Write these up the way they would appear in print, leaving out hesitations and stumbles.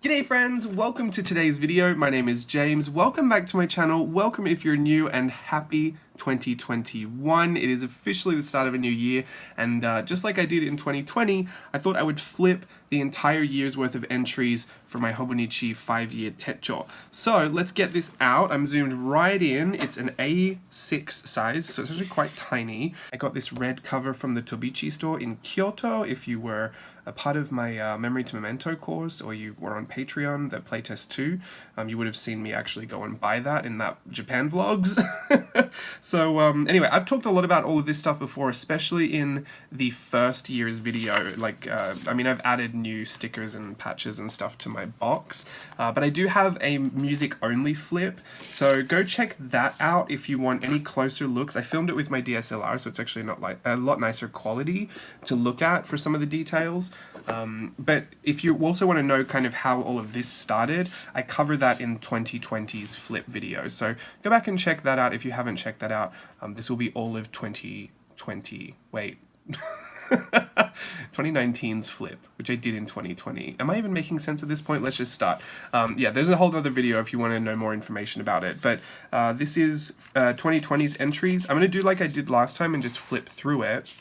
G'day friends, welcome to today's video. My name is James. Welcome back to my channel. Welcome if you're new, and happy 2021. It is officially the start of a new year, and just like I did in 2020, I thought I would flip the entire year's worth of entries for my Hobonichi 5-year techo. So let's get this out. I'm zoomed right in. It's an A6 size, so it's actually quite tiny. I got this red cover from the Tobichi store in Kyoto. If you were a part of my Memory to Memento course, or you were on Patreon, the playtest 2, you would have seen me actually go and buy that in that Japan vlogs. So anyway, I've talked a lot about all of this stuff before, especially in the first year's video. I mean, I've added new stickers and patches and stuff to my box, but I do have a music only flip, so go check that out if you want any closer looks. I filmed it with my DSLR, so it's actually not like a lot nicer quality to look at for some of the details. But if you also want to know kind of how all of this started, I cover that in 2020's flip video, so go back and check that out if you haven't checked that out. This will be all of 2020, wait, 2019's flip, which I did in 2020. Am I even making sense at this point? Let's just start. Yeah, there's a whole other video if you want to know more information about it, but this is 2020's entries. I'm going to do like I did last time and just flip through it.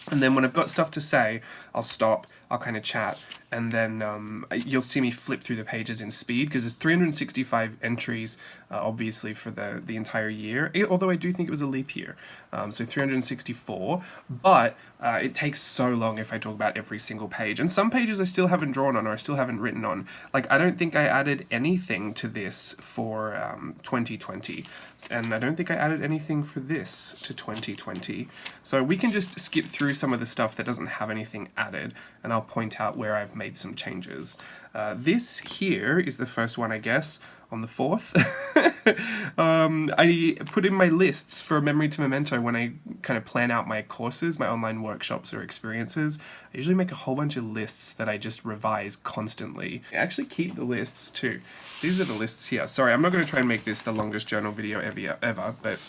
And then when I've got stuff to say, I'll stop, I'll kind of chat, and then you'll see me flip through the pages in speed, because there's 365 entries, obviously, for the entire year, although I do think it was a leap year, so 364, but it takes so long if I talk about every single page, and some pages I still haven't drawn on, or I still haven't written on. Like, I don't think I added anything to this for 2020, and I don't think I added anything for this to 2020, so we can just skip through some of the stuff that doesn't have anything added, and I'll point out where I've made some changes. This here is the first one, I guess, on the 4th. I put in my lists for Memory to Memento when I kind of plan out my courses, my online workshops or experiences. I usually make a whole bunch of lists that I just revise constantly. I actually keep the lists too. These are the lists here. Sorry, I'm not going to try and make this the longest journal video ever, but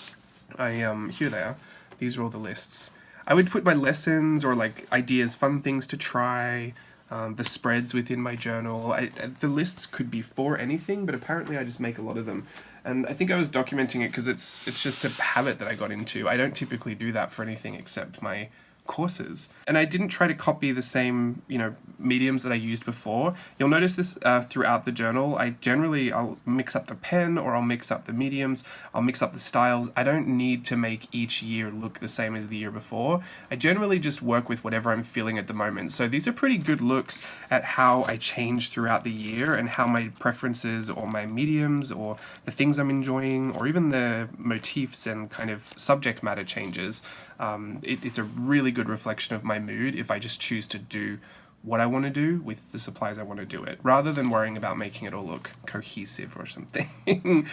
here they are. These are all the lists. I would put my lessons or like ideas, fun things to try, the spreads within my journal. The lists could be for anything, but apparently I just make a lot of them. And I think I was documenting it because it's just a habit that I got into. I don't typically do that for anything except my courses. And I didn't try to copy the same, mediums that I used before. You'll notice this throughout the journal. I'll mix up the pen, or I'll mix up the mediums, I'll mix up the styles. I don't need to make each year look the same as the year before. I generally just work with whatever I'm feeling at the moment. So these are pretty good looks at how I change throughout the year, and how my preferences or my mediums or the things I'm enjoying, or even the motifs and kind of subject matter changes. It's a really good reflection of my mood if I just choose to do what I want to do with the supplies I want to do it, rather than worrying about making it all look cohesive or something.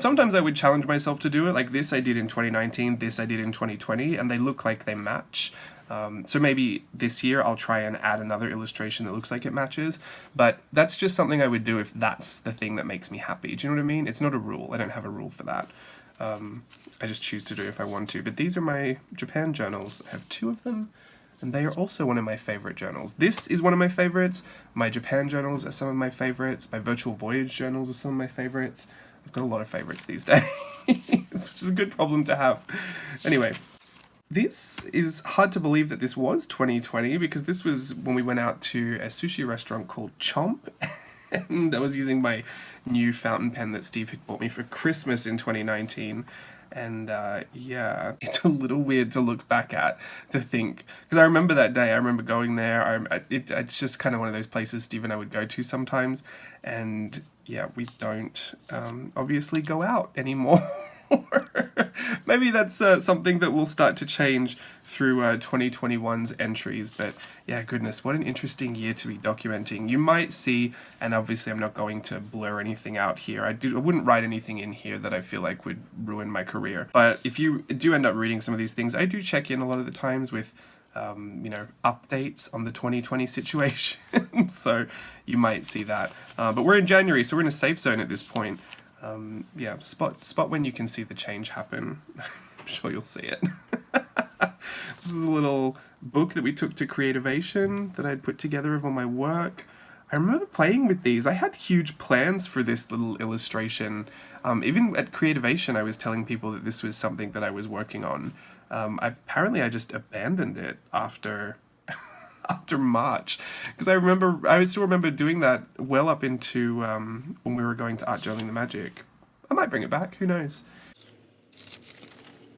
Sometimes I would challenge myself to do it, like this I did in 2019, this I did in 2020, and they look like they match. So maybe this year I'll try and add another illustration that looks like it matches, but that's just something I would do if that's the thing that makes me happy. Do you know what I mean? It's not a rule. I don't have a rule for that. I just choose to do it if I want to. But these are my Japan journals. I have 2 of them, and they are also one of my favorite journals. This is one of my favorites. My Japan journals are some of my favorites. My virtual voyage journals are some of my favorites. I've got a lot of favorites these days, which is a good problem to have. Anyway, this is hard to believe that this was 2020, because this was when we went out to a sushi restaurant called Chomp. And I was using my new fountain pen that Steve had bought me for Christmas in 2019. And yeah, it's a little weird to look back at, to think, because I remember that day. I remember going there. It's just kind of one of those places Steve and I would go to sometimes. And yeah, we don't obviously go out anymore. Maybe that's something that will start to change through 2021's entries, but yeah, goodness, what an interesting year to be documenting. You might see, and obviously I'm not going to blur anything out here, I wouldn't write anything in here that I feel like would ruin my career, but if you do end up reading some of these things, I do check in a lot of the times with updates on the 2020 situation, so you might see that. But we're in January, so we're in a safe zone at this point. Yeah, spot when you can see the change happen. I'm sure you'll see it. This is a little book that we took to Creativation that I'd put together of all my work. I remember playing with these. I had huge plans for this little illustration. Even at Creativation, I was telling people that this was something that I was working on. Apparently I just abandoned it after after March, because I still remember doing that well up into when we were going to Art Journaling the Magic. I might bring it back, who knows.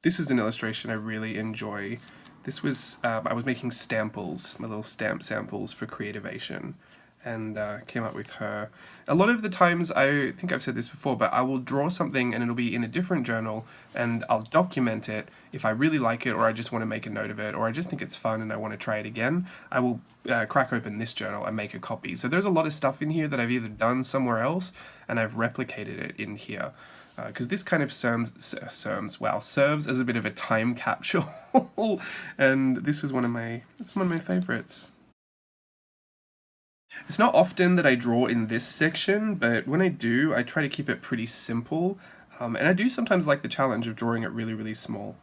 This is an illustration I really enjoy. This was, I was making stamples, my little stamp samples for Creativation, and came up with her. A lot of the times, I think I've said this before, but I will draw something and it'll be in a different journal, and I'll document it if I really like it, or I just want to make a note of it, or I just think it's fun and I want to try it again. I will crack open this journal and make a copy. So there's a lot of stuff in here that I've either done somewhere else and I've replicated it in here. Because this kind of serves as a bit of a time capsule, and this was one of my favorites. It's not often that I draw in this section, but when I do, I try to keep it pretty simple, and I do sometimes like the challenge of drawing it really, really small.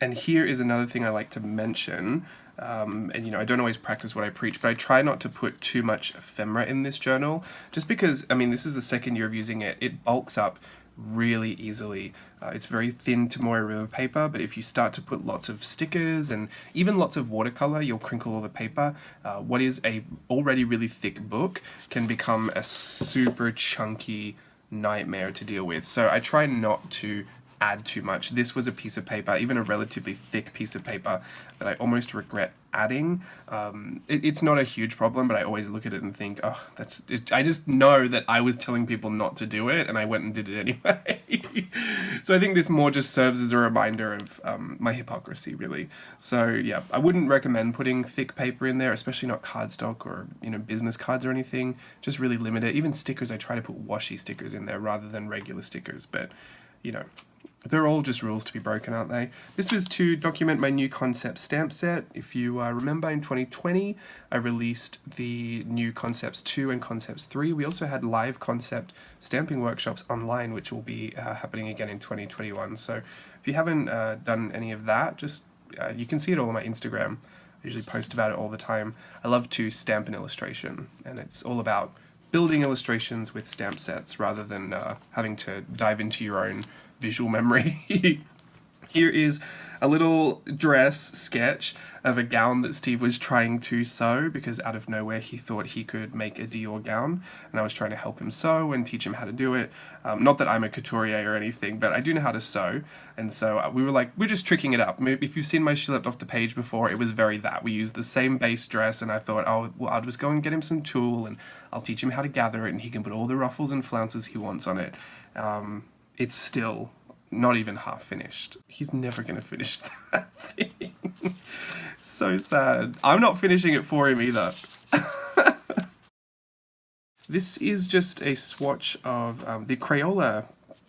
And here is another thing I like to mention, and I don't always practice what I preach, but I try not to put too much ephemera in this journal, just because, this is the second year of using it. It bulks up really easily. It's very thin Tomoe River paper, but if you start to put lots of stickers and even lots of watercolor, you'll crinkle all the paper. What is a already really thick book can become a super chunky nightmare to deal with. So I try not to add too much. This was a piece of paper, even a relatively thick piece of paper, that I almost regret adding. It's not a huge problem, but I always look at it and think, oh, that's it. I just know that I was telling people not to do it, and I went and did it anyway. So I think this more just serves as a reminder of my hypocrisy, really. So yeah, I wouldn't recommend putting thick paper in there, especially not cardstock or business cards or anything. Just really limit it. Even stickers, I try to put washi stickers in there rather than regular stickers, but they're all just rules to be broken, aren't they? This was to document my new concept stamp set. If you remember, in 2020, I released the new Concepts 2 and Concepts 3. We also had live concept stamping workshops online, which will be happening again in 2021. So if you haven't done any of that, just you can see it all on my Instagram. I usually post about it all the time. I love to stamp an illustration, and it's all about building illustrations with stamp sets rather than having to dive into your own visual memory. Here is a little dress sketch of a gown that Steve was trying to sew, because out of nowhere he thought he could make a Dior gown, and I was trying to help him sew and teach him how to do it. Not that I'm a couturier or anything, but I do know how to sew, and so we were like, we're just tricking it up. If you've seen my She Leapt Off the Page before, it was very that. We used the same base dress, and I thought, oh, well, I'll just go and get him some tulle, and I'll teach him how to gather it, and he can put all the ruffles and flounces he wants on it. It's still not even half finished. He's never going to finish that thing. So sad. I'm not finishing it for him either. This is just a swatch of the Crayola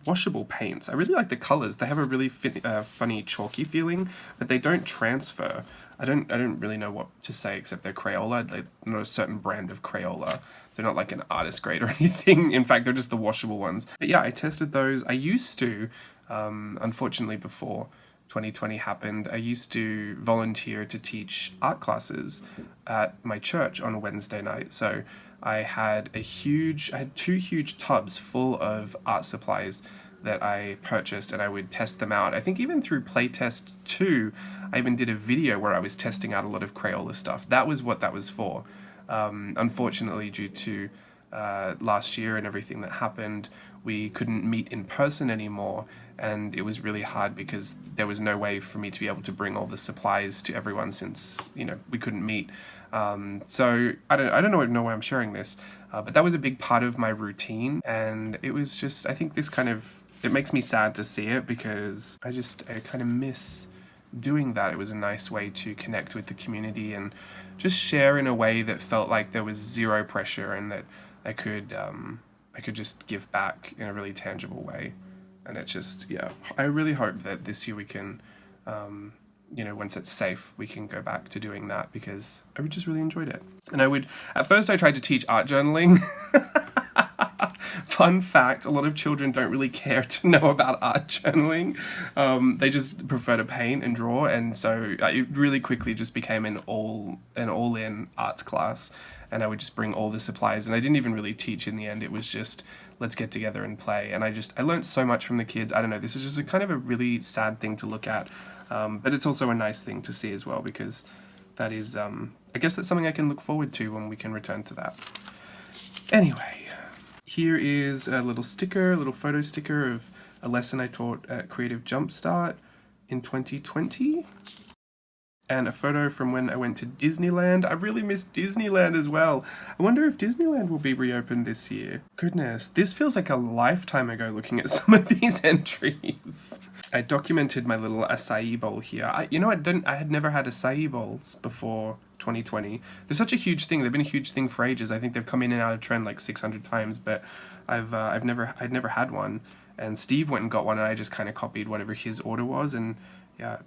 washable paints. I really like the colors. They have a really funny chalky feeling, but they don't transfer. I don't really know what to say except they're Crayola. They're not a certain brand of Crayola. They're not like an artist grade or anything. In fact, they're just the washable ones. But yeah, I tested those. I used to, unfortunately before 2020 happened, I used to volunteer to teach art classes at my church on a Wednesday night. So I had two huge tubs full of art supplies that I purchased, and I would test them out. I think even through Playtest 2, I even did a video where I was testing out a lot of Crayola stuff. That was what that was for. Unfortunately, due to last year and everything that happened, we couldn't meet in person anymore, and it was really hard because there was no way for me to be able to bring all the supplies to everyone since we couldn't meet. So I don't know why I'm sharing this, but that was a big part of my routine, and it was just, I think it makes me sad to see it, because I kind of miss doing that. It was a nice way to connect with the community and just share in a way that felt like there was zero pressure, and that I could just give back in a really tangible way. And it's just, yeah, I really hope that this year we can, once it's safe, we can go back to doing that, because I just really enjoyed it. And at first I tried to teach art journaling. Fun fact, a lot of children don't really care to know about art journaling. They just prefer to paint and draw, and so it really quickly just became an all-in arts class. and I would just bring all the supplies, and I didn't even really teach in the end. It was just, let's get together and play. And I learned so much from the kids. I don't know, this is just a kind of a really sad thing to look at, but it's also a nice thing to see as well, because that is, I guess that's something I can look forward to when we can return to that. Anyway, here is a little sticker, a little photo sticker of a lesson I taught at Creative Jumpstart in 2020. And a photo from when I went to Disneyland. I really miss Disneyland as well. I wonder if Disneyland will be reopened this year. Goodness, this feels like a lifetime ago looking at some of these entries. I documented my little acai bowl here. I had never had acai bowls before 2020. They're such a huge thing. They've been a huge thing for ages. I think they've come in and out of trend like 600 times, but I'd never had one. And Steve went and got one, and I just kind of copied whatever his order was, and yeah,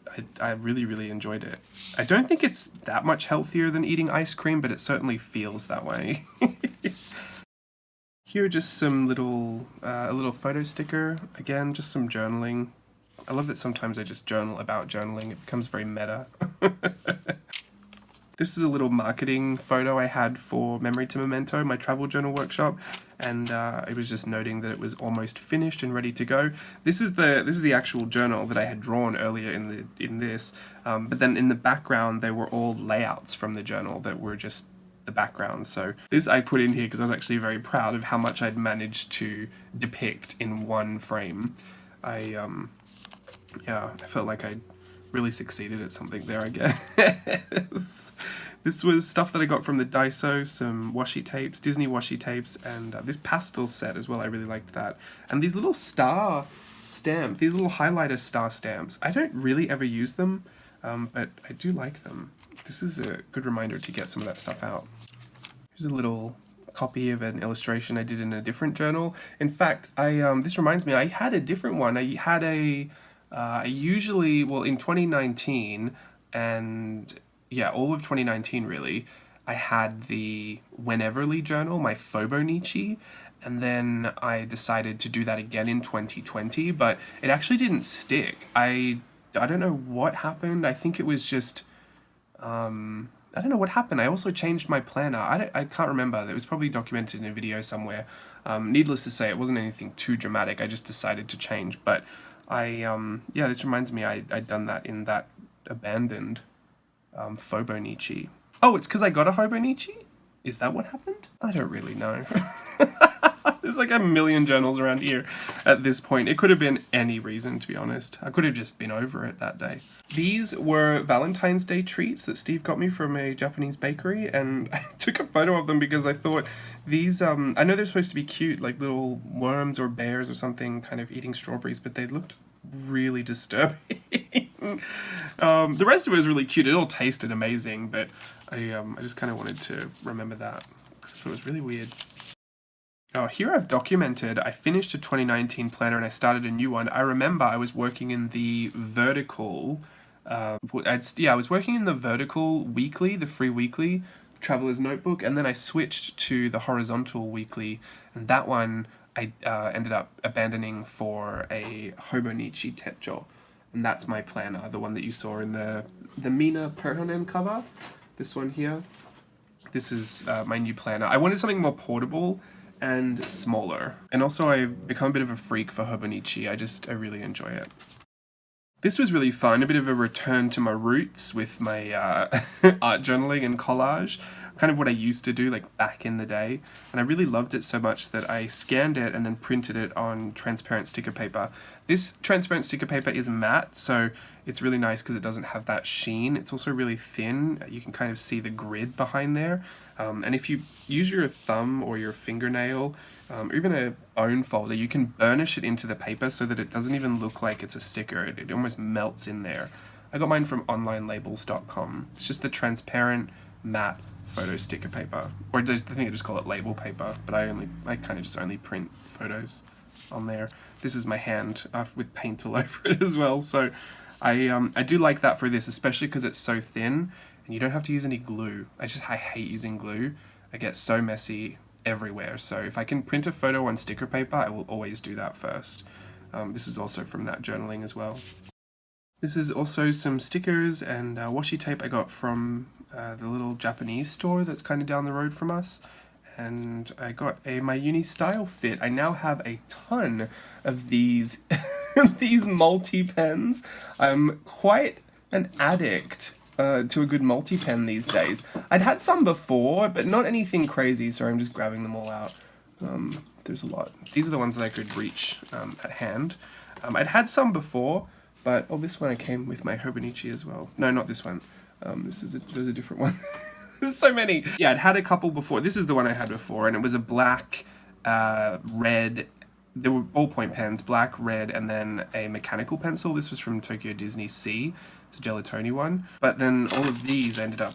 I really, really enjoyed it. I don't think it's that much healthier than eating ice cream, but it certainly feels that way. Here are just some little, a little photo sticker. Again, just some journaling. I love that sometimes I just journal about journaling. It becomes very meta. This is a little marketing photo I had for Memory to Memento, my travel journal workshop, and I was just noting that it was almost finished and ready to go. This is the actual journal that I had drawn earlier in this, but then in the background they were all layouts from the journal that were just the background. So this I put in here because I was actually very proud of how much I'd managed to depict in one frame. I felt like I'd really succeeded at something there, I guess. This was stuff that I got from the Daiso, some washi tapes, Disney washi tapes, and this pastel set as well. I really liked that. And these little star stamp, these little highlighter star stamps. I don't really ever use them, but I do like them. This is a good reminder to get some of that stuff out. Here's a little copy of an illustration I did in a different journal. In fact, this reminds me, I had a different one. I had a in 2019, and yeah, all of 2019 really, I had the Wheneverly journal, my Hobonichi, and then I decided to do that again in 2020, but it actually didn't stick. I don't know what happened. I think it was just, I don't know what happened. I also changed my planner. I can't remember. It was probably documented in a video somewhere. Needless to say, it wasn't anything too dramatic. I just decided to change, but this reminds me, I'd done that in that abandoned Hobonichi. Oh, it's because I got a Hobonichi? Is that what happened? I don't really know. There's like a million journals around here at this point. It could have been any reason, to be honest. I could have just been over it that day. These were Valentine's Day treats that Steve got me from a Japanese bakery, and I took a photo of them because I thought these, I know they're supposed to be cute, like little worms or bears or something kind of eating strawberries, but they looked really disturbing. The rest of it was really cute. It all tasted amazing, but I just kind of wanted to remember that because I thought it was really weird. Oh, here I've documented, I finished a 2019 planner and I started a new one. I remember I was working in the vertical, I was working in the vertical weekly, the free weekly traveler's notebook, and then I switched to the horizontal weekly, and that one I ended up abandoning for a Hobonichi Techo. And that's my planner, the one that you saw in the Mina Perhonen cover. This one here. This is my new planner. I wanted something more portable and smaller. And also I've become a bit of a freak for Hobonichi. I really enjoy it. This was really fun, a bit of a return to my roots with my art journaling and collage, kind of what I used to do like back in the day. And I really loved it so much that I scanned it and then printed it on transparent sticker paper. This transparent sticker paper is matte, so it's really nice because it doesn't have that sheen. It's also really thin. You can kind of see the grid behind there. And if you use your thumb or your fingernail, or even a bone folder, you can burnish it into the paper so that it doesn't even look like it's a sticker. It almost melts in there. I got mine from onlinelabels.com. It's just the transparent matte photo sticker paper, or I think they just call it label paper, but I kind of just only print photos on there. This is my hand with paint all over it as well, so I do like that for this, especially because it's so thin and you don't have to use any glue. I hate using glue. I get so messy everywhere, so if I can print a photo on sticker paper, I will always do that first. This is also from that journaling as well. This is also some stickers and washi tape I got from the little Japanese store that's kind of down the road from us. And I got my uni style fit. I now have a ton of these these multi-pens. I'm quite an addict to a good multi-pen these days. I'd had some before, but not anything crazy, so I'm just grabbing them all out. There's a lot. These are the ones that I could reach at hand. I'd had some before, but this one I came with my Hobonichi as well. No, not this one. There's a different one. There's so many. Yeah, I'd had a couple before. This is the one I had before, and it was a black, red. There were ballpoint pens, black, red, and then a mechanical pencil. This was from Tokyo Disney Sea. It's a gelatoni one. But then all of these ended up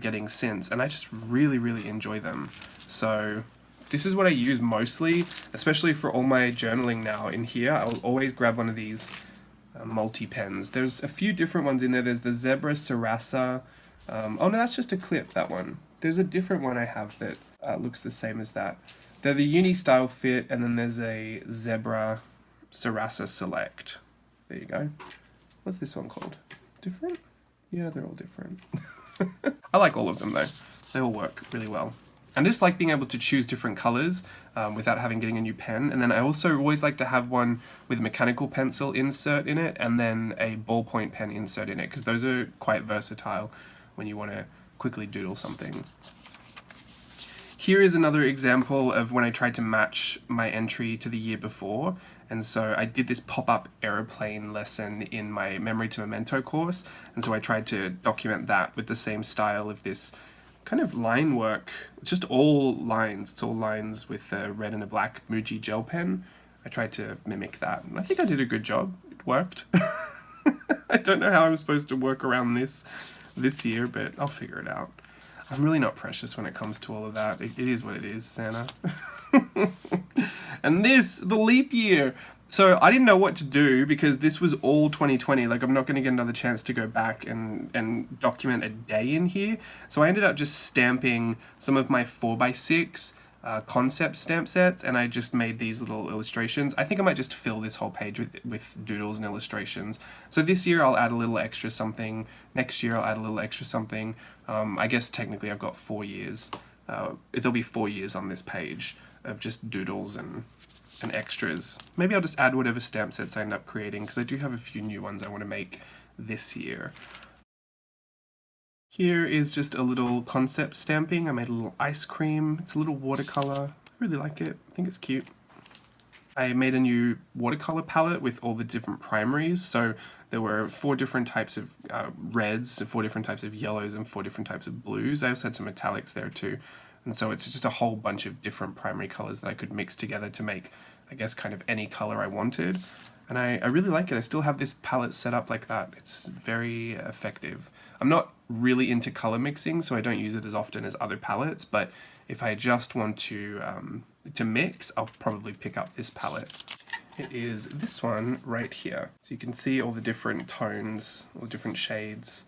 getting since, and I just really, really enjoy them. So this is what I use mostly, especially for all my journaling now in here. I'll always grab one of these multi-pens. There's a few different ones in there. There's the Zebra Sarasa. Oh no, that's just a clip, that one. There's a different one I have that looks the same as that. They're the uni style fit, and then there's a Zebra Sarasa Select. There you go. What's this one called? Different? Yeah, they're all different. I like all of them though. They all work really well. I just like being able to choose different colors without getting a new pen. And then I also always like to have one with a mechanical pencil insert in it and then a ballpoint pen insert in it, because those are quite versatile when you want to quickly doodle something. Here is another example of when I tried to match my entry to the year before. And so I did this pop-up aeroplane lesson in my Memory to Memento course. And so I tried to document that with the same style of this kind of line work. It's just all lines. It's all lines with a red and a black Muji gel pen. I tried to mimic that, and I think I did a good job. It worked. I don't know how I'm supposed to work around this year, but I'll figure it out. I'm really not precious when it comes to all of that. It is what it is, Santa. And the leap year. So I didn't know what to do because this was all 2020. Like, I'm not going to get another chance to go back and document a day in here. So I ended up just stamping some of my 4x6 concept stamp sets, and I just made these little illustrations. I think I might just fill this whole page with doodles and illustrations. So this year I'll add a little extra something. Next year I'll add a little extra something. I guess technically I've got 4 years. There'll be 4 years on this page of just doodles and extras. Maybe I'll just add whatever stamp sets I end up creating, because I do have a few new ones I want to make this year. Here is just a little concept stamping. I made a little ice cream. It's a little watercolor. I really like it. I think it's cute. I made a new watercolor palette with all the different primaries. So there were 4 different types of reds, 4 different types of yellows, and 4 different types of blues. I also had some metallics there too. And so it's just a whole bunch of different primary colors that I could mix together to make, I guess, kind of any color I wanted. And I really like it. I still have this palette set up like that. It's very effective. I'm not really into color mixing, so I don't use it as often as other palettes, but if I just want to mix, I'll probably pick up this palette. It is this one right here. So you can see all the different tones, all the different shades,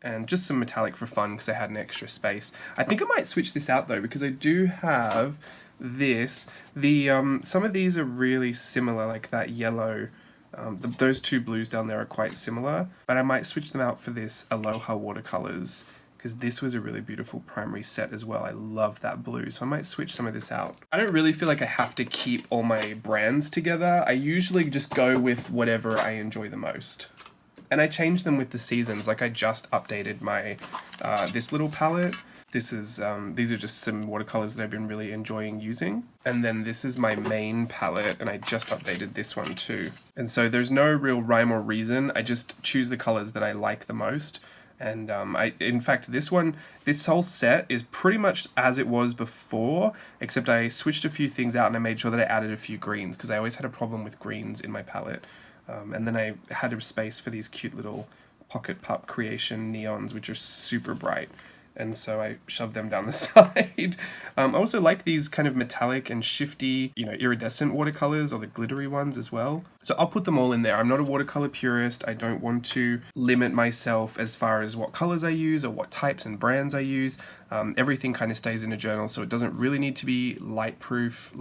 and just some metallic for fun because I had an extra space. I think I might switch this out though, because I do have this. Some of these are really similar, like that yellow. Those 2 blues down there are quite similar, but I might switch them out for this Aloha watercolors, because this was a really beautiful primary set as well. I love that blue, so I might switch some of this out. I don't really feel like I have to keep all my brands together. I usually just go with whatever I enjoy the most. And I change them with the seasons. Like, I just updated my this little palette. This is these are just some watercolors that I've been really enjoying using. And then this is my main palette, and I just updated this one too. And so there's no real rhyme or reason. I just choose the colors that I like the most. And in fact, this whole set is pretty much as it was before, except I switched a few things out and I made sure that I added a few greens, because I always had a problem with greens in my palette. And then I had a space for these cute little Pocket Pup Creation neons, which are super bright. and so I shoved them down the side. I also like these kind of metallic and shifty, iridescent watercolors, or the glittery ones as well. So I'll put them all in there. I'm not a watercolor purist. I don't want to limit myself as far as what colors I use or what types and brands I use. Everything kind of stays in a journal, so it doesn't really need to be fade proof,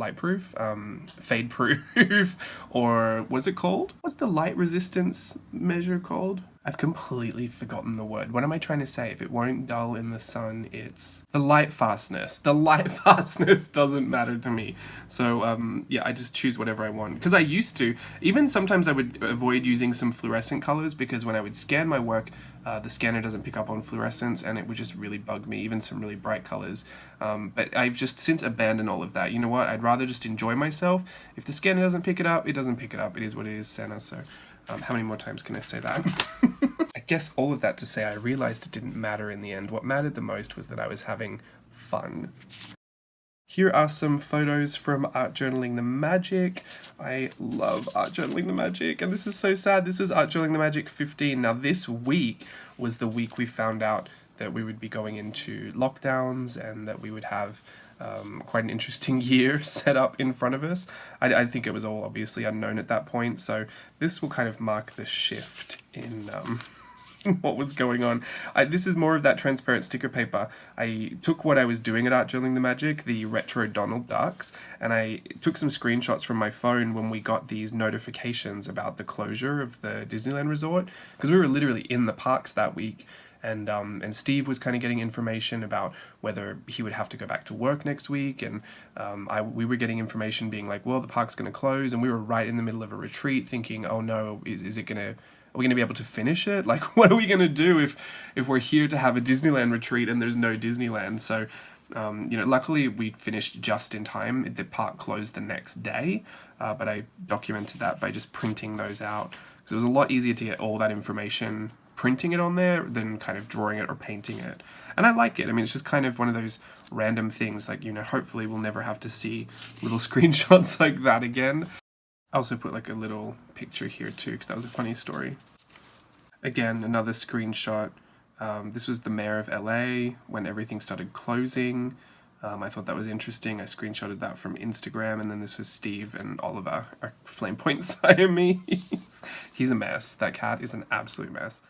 or what's it called? What's the light resistance measure called? I've completely forgotten the word. What am I trying to say? If it won't dull in the sun, it's the light fastness. The light fastness doesn't matter to me. So yeah, I just choose whatever I want. Because I used to, even sometimes I would avoid using some fluorescent colors, because when I would scan my work, the scanner doesn't pick up on fluorescence, and it would just really bug me, even some really bright colors. But I've just since abandoned all of that. You know what? I'd rather just enjoy myself. If the scanner doesn't pick it up, it doesn't pick it up. It is what it is, Santa. So how many more times can I say that? I guess all of that to say, I realized it didn't matter in the end. What mattered the most was that I was having fun. Here are some photos from Art Journaling the Magic. I love Art Journaling the Magic, and this is so sad. This is Art Journaling the Magic 15. Now, this week was the week we found out that we would be going into lockdowns and that we would have quite an interesting year set up in front of us. I think it was all obviously unknown at that point, so this will kind of mark the shift in what was going on. This is more of that transparent sticker paper. I took what I was doing at Art Journaling the Magic, the retro Donald Ducks, and I took some screenshots from my phone when we got these notifications about the closure of the Disneyland Resort, because we were literally in the parks that week. And Steve was kind of getting information about whether he would have to go back to work next week, and we were getting information being like, well, the park's going to close, and we were right in the middle of a retreat thinking, oh no, are we going to be able to finish it? Like, what are we going to do if we're here to have a Disneyland retreat and there's no Disneyland? So, luckily we finished just in time. The park closed the next day, but I documented that by just printing those out, because it was a lot easier to get all that information printing it on there than kind of drawing it or painting it. And I like it. I mean, it's just kind of one of those random things, like, hopefully we'll never have to see little screenshots like that again. I also put like a little picture here too, because that was a funny story. Again, another screenshot. This was the mayor of LA when everything started closing. I thought that was interesting. I screenshotted that from Instagram, and then this was Steve and Oliver, our Flame Point Siamese. He's a mess. That cat is an absolute mess.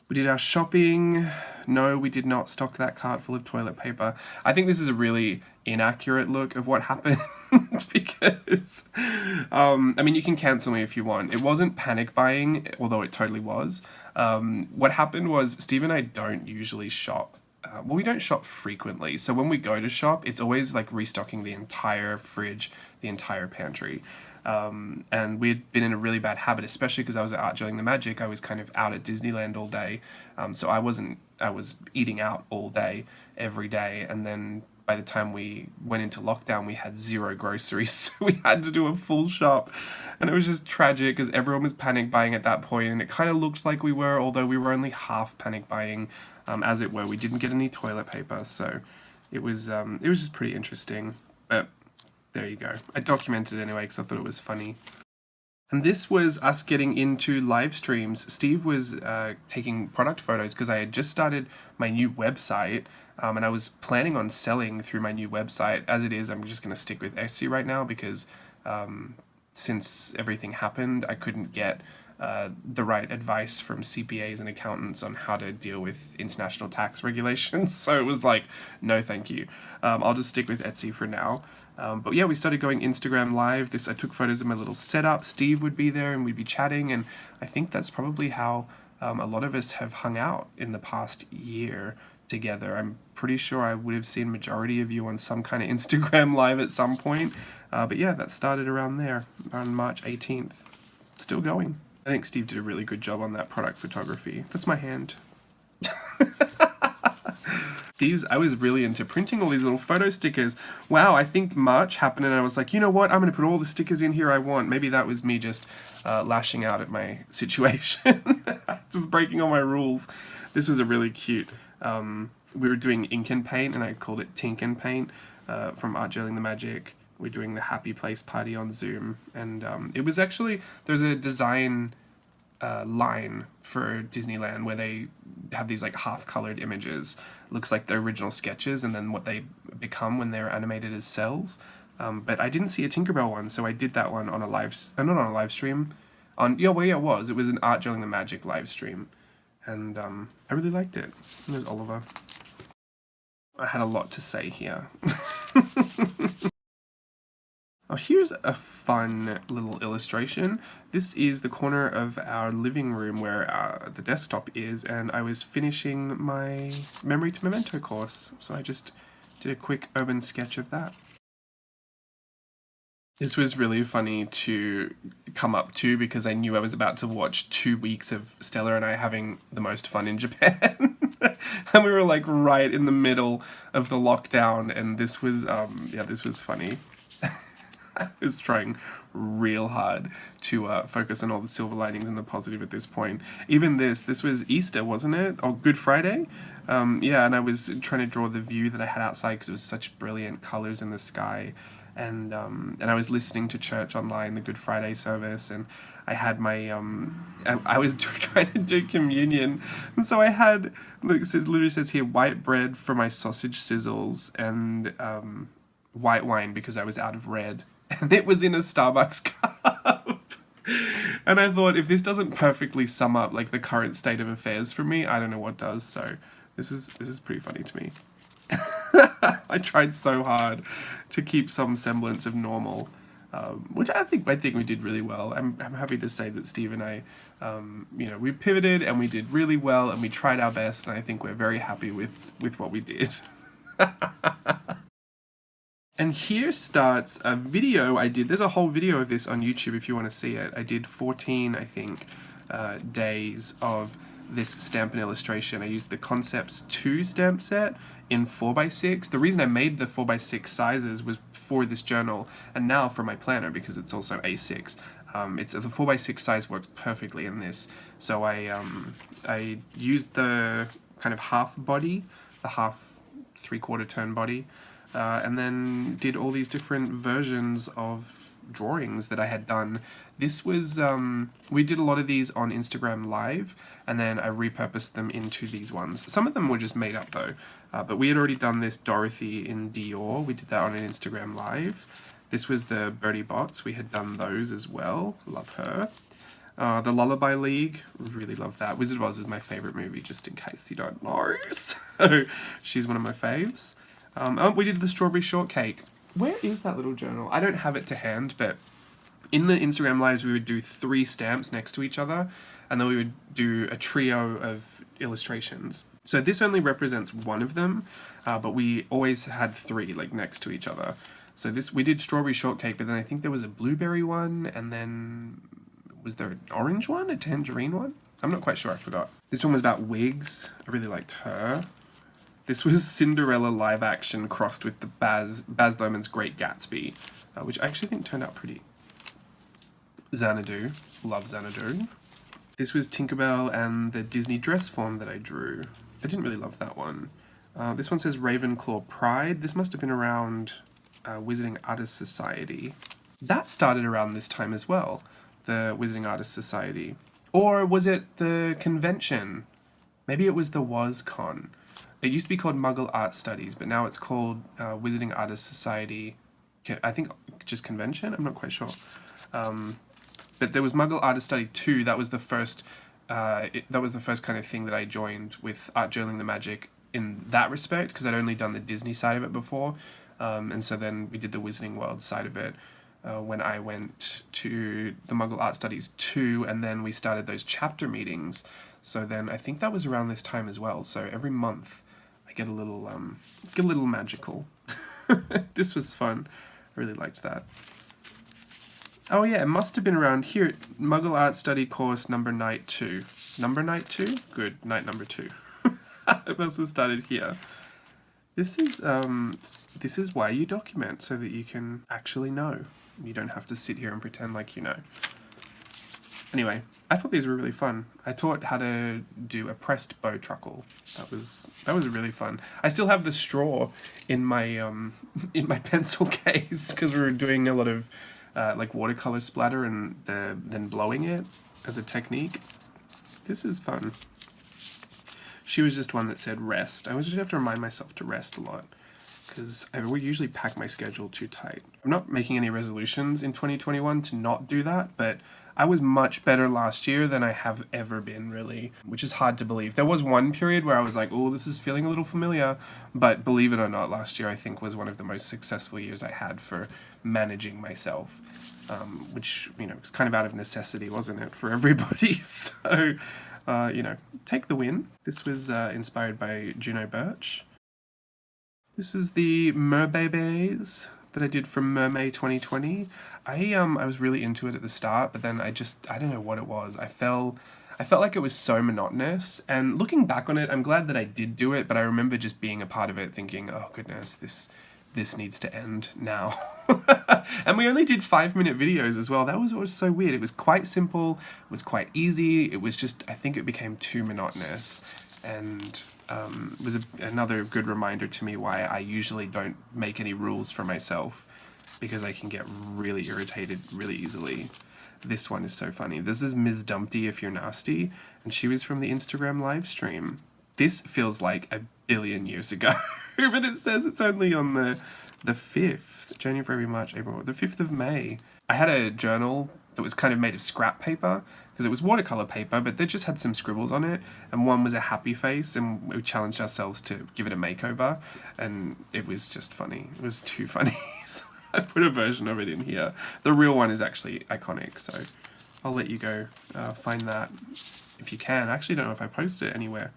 We did our shopping. No, we did not stock that cart full of toilet paper. I think this is a really inaccurate look of what happened because, I mean, you can cancel me if you want. It wasn't panic buying, although it totally was. What happened was Steve and I don't usually shop. We don't shop frequently. So when we go to shop, it's always like restocking the entire fridge, the entire pantry. And we'd been in a really bad habit, especially because I was at Art Journaling the Magic. I was kind of out at Disneyland all day. So I was eating out all day, every day. And then by the time we went into lockdown, we had zero groceries. So we had to do a full shop. And it was just tragic because everyone was panic buying at that point. And it kind of looked like we were, although we were only half panic buying, as it were. We didn't get any toilet paper. So it was just pretty interesting. But there you go. I documented it anyway because I thought it was funny. And this was us getting into live streams. Steve was taking product photos because I had just started my new website, and I was planning on selling through my new website. As it is, I'm just going to stick with Etsy right now because since everything happened, I couldn't get the right advice from CPAs and accountants on how to deal with international tax regulations. So it was like, no, thank you. I'll just stick with Etsy for now. But yeah, we started going Instagram live. I took photos of my little setup. Steve would be there and we'd be chatting. And I think that's probably how a lot of us have hung out in the past year together. I'm pretty sure I would have seen majority of you on some kind of Instagram live at some point. But yeah, that started around there, around March 18th. Still going. I think Steve did a really good job on that product photography. That's my hand. I was really into printing all these little photo stickers. Wow, I think March happened and I was like, you know what? I'm going to put all the stickers in here I want. Maybe that was me just lashing out at my situation. Just breaking all my rules. This was a really cute... we were doing ink and paint and I called it Tink and Paint from Art Journaling the Magic. We're doing the Happy Place party on Zoom. And it was actually... There's a design... line for Disneyland where they have these like half-colored images. Looks like the original sketches and then what they become when they're animated as cells. But I didn't see a Tinkerbell one, so I did that one on a not on a live stream. It was. It was an Art Gelling the Magic live stream. And I really liked it. There's Oliver. I had a lot to say here. Oh, here's a fun little illustration. This is the corner of our living room where the desktop is, and I was finishing my Memory to Memento course, so I just did a quick urban sketch of that. This was really funny to come up to because I knew I was about to watch 2 weeks of Stella and I having the most fun in Japan. And we were like right in the middle of the lockdown, and this was, this was funny. I was trying real hard to focus on all the silver linings and the positive at this point. Even this was Easter, wasn't it? Or Good Friday? Yeah, and I was trying to draw the view that I had outside because it was such brilliant colors in the sky. And I was listening to church online, the Good Friday service, and I had my, I was trying to do communion, and so I had, look, it literally says here, white bread for my sausage sizzles, and white wine because I was out of red, and it was in a Starbucks cup. And I thought, if this doesn't perfectly sum up like the current state of affairs for me, I don't know what does, so this is pretty funny to me. I tried so hard to keep some semblance of normal, which I think we did really well. I'm happy to say that Steve and I, we pivoted and we did really well and we tried our best, and I think we're very happy with what we did. And here starts a video I did. There's a whole video of this on YouTube if you want to see it. I did 14, I think, days of this Stampin' Illustration. I used the Concepts 2 stamp set in 4x6. The reason I made the 4x6 sizes was for this journal and now for my planner because it's also A6. The 4x6 size works perfectly in this. So I used the kind of half body, the half 3/4 turn body, and then did all these different versions of drawings that I had done. This was, we did a lot of these on Instagram Live, and then I repurposed them into these ones. Some of them were just made up though, but we had already done this Dorothy in Dior. We did that on an Instagram Live. This was the Birdie Bots. We had done those as well. Love her. The Lullaby League, really love that. Wizard of Oz is my favorite movie, just in case you don't know. So she's one of my faves. We did the Strawberry Shortcake. Where is that little journal? I don't have it to hand, but in the Instagram Lives we would do 3 stamps next to each other, and then we would do a trio of illustrations. So this only represents one of them, but we always had 3 like next to each other. So we did Strawberry Shortcake, but then I think there was a blueberry one, and then was there an orange one, a tangerine one? I'm not quite sure, I forgot. This one was about wigs. I really liked her. This was Cinderella live action crossed with the Baz Luhrmann's Great Gatsby, which I actually think turned out pretty. Xanadu. Love Xanadu. This was Tinkerbell and the Disney dress form that I drew. I didn't really love that one. This one says Ravenclaw Pride. This must have been around Wizarding Artists Society. That started around this time as well, the Wizarding Artists Society. Or was it the convention? Maybe it was the WazCon. It used to be called Muggle Art Studies, but now it's called Wizarding Artists Society. I think just convention? I'm not quite sure. But there was Muggle Artist Study 2. That was the first. That was the first kind of thing that I joined with Art Gelling the Magic in that respect, because I'd only done the Disney side of it before, and so then we did the Wizarding World side of it when I went to the Muggle Art Studies 2, and then we started those chapter meetings. So then I think that was around this time as well. So every month get a little magical. This was fun. I really liked that. Oh yeah, it must have been around here. Muggle Art Study course number night 2. Number night 2? Good, night number 2. It must have started here. This is why you document, so that you can actually know. You don't have to sit here and pretend like you know. Anyway, I thought these were really fun. I taught how to do a pressed bow truckle. That was really fun. I still have the straw in my pencil case because we were doing a lot of like watercolor splatter and then blowing it. as a technique. This is fun. She was just one that said rest. I always just have to remind myself to rest a lot, because I would usually pack my schedule too tight. I'm not making any resolutions in 2021 to not do that, but I was much better last year than I have ever been, really, which is hard to believe. There was one period where I was like, oh, this is feeling a little familiar, but believe it or not, last year I think was one of the most successful years I had for managing myself, which, you know, was kind of out of necessity, wasn't it, for everybody? So, you know, take the win. This was inspired by Juno Birch. This is the Merbabies that I did from Mermaid 2020. I was really into it at the start, but then I don't know what it was. I felt like it was so monotonous, and looking back on it, I'm glad that I did do it, but I remember just being a part of it thinking, oh goodness, this needs to end now. And we only did 5-minute videos as well. That was what was so weird. It was quite simple, it was quite easy, it was just, I think it became too monotonous. And it was another good reminder to me why I usually don't make any rules for myself, because I can get really irritated really easily. This one is so funny. This is Ms. Dumpty If You're Nasty, and she was from the Instagram live stream. This feels like a billion years ago, but it says it's only on the 5th, January, February, March, April, the 5th of May. I had a journal that was kind of made of scrap paper, because it was watercolor paper, but they just had some scribbles on it, and one was a happy face, and we challenged ourselves to give it a makeover, and it was just funny. It was too funny. So I put a version of it in here. The real one is actually iconic, so I'll let you go find that if you can. I actually don't know if I posted it anywhere.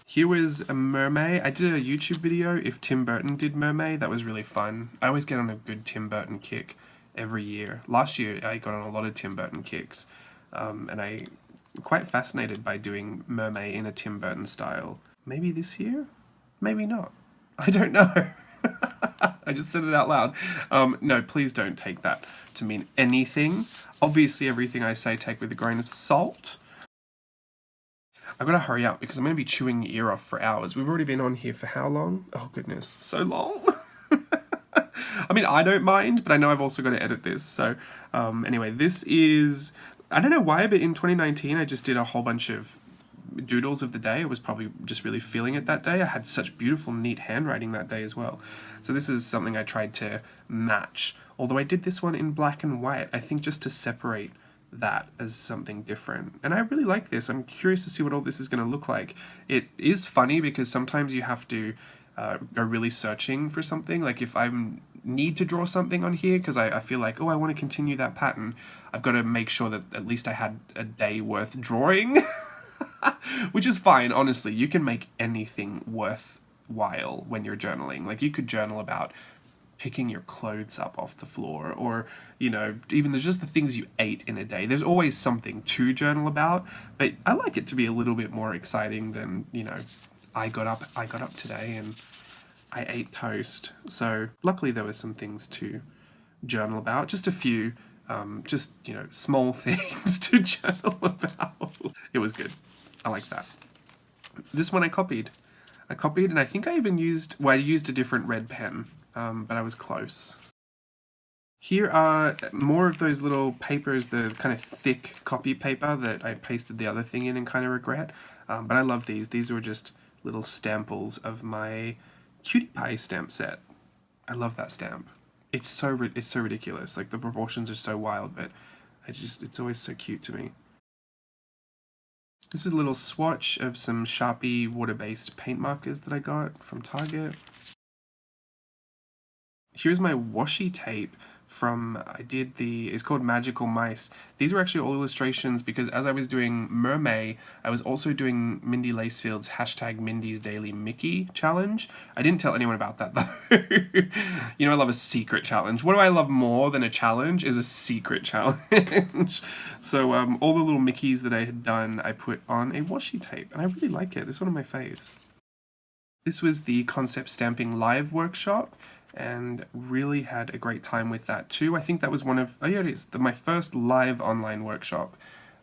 Here was a Mermaid. I did a YouTube video if Tim Burton did Mermaid. That was really fun. I always get on a good Tim Burton kick every year. Last year I got on a lot of Tim Burton kicks, and I'm quite fascinated by doing Mermaid in a Tim Burton style. Maybe this year? Maybe not. I don't know. I just said it out loud. No, please don't take that to mean anything. Obviously everything I say take with a grain of salt. I've got to hurry up because I'm going to be chewing your ear off for hours. We've already been on here for how long? Oh goodness, so long. I mean, I don't mind, but I know I've also got to edit this. So anyway, this is, I don't know why, but in 2019 I just did a whole bunch of doodles of the day. I was probably just really feeling it that day. I had such beautiful, neat handwriting that day as well. So this is something I tried to match, although I did this one in black and white, I think just to separate that as something different. And I really like this. I'm curious to see what all this is going to look like. It is funny because sometimes you have to go really searching for something. Like if I need to draw something on here because I feel like, oh, I want to continue that pattern, I've got to make sure that at least I had a day worth drawing. Which is fine, honestly. You can make anything worthwhile when you're journaling. Like you could journal about picking your clothes up off the floor, or, you know, even just the things you ate in a day. There's always something to journal about, but I like it to be a little bit more exciting than, you know, I got up today and I ate toast. So luckily there were some things to journal about, just a few, just, you know, small things to journal about. It was good. I like that. This one I copied, and I think I even used, well, I used a different red pen, but I was close. Here are more of those little papers, the kind of thick copy paper that I pasted the other thing in and kind of regret, but I love these. These were just little stamples of my Cutie Pie stamp set. I love that stamp. It's so ridiculous. Like the proportions are so wild, but it's always so cute to me. This is a little swatch of some Sharpie water-based paint markers that I got from Target. Here's my washi tape from, it's called Magical Mice. These were actually all illustrations because as I was doing Mermaid, I was also doing Mindy Lacefield's #Mindy's Daily Mickey challenge. I didn't tell anyone about that though. You know, I love a secret challenge. What do I love more than a challenge is a secret challenge. So all the little Mickeys that I had done, I put on a washi tape, and I really like it. It's one of my faves. This was the Concept Stamping Live workshop, and really had a great time with that too. I think that was my first live online workshop,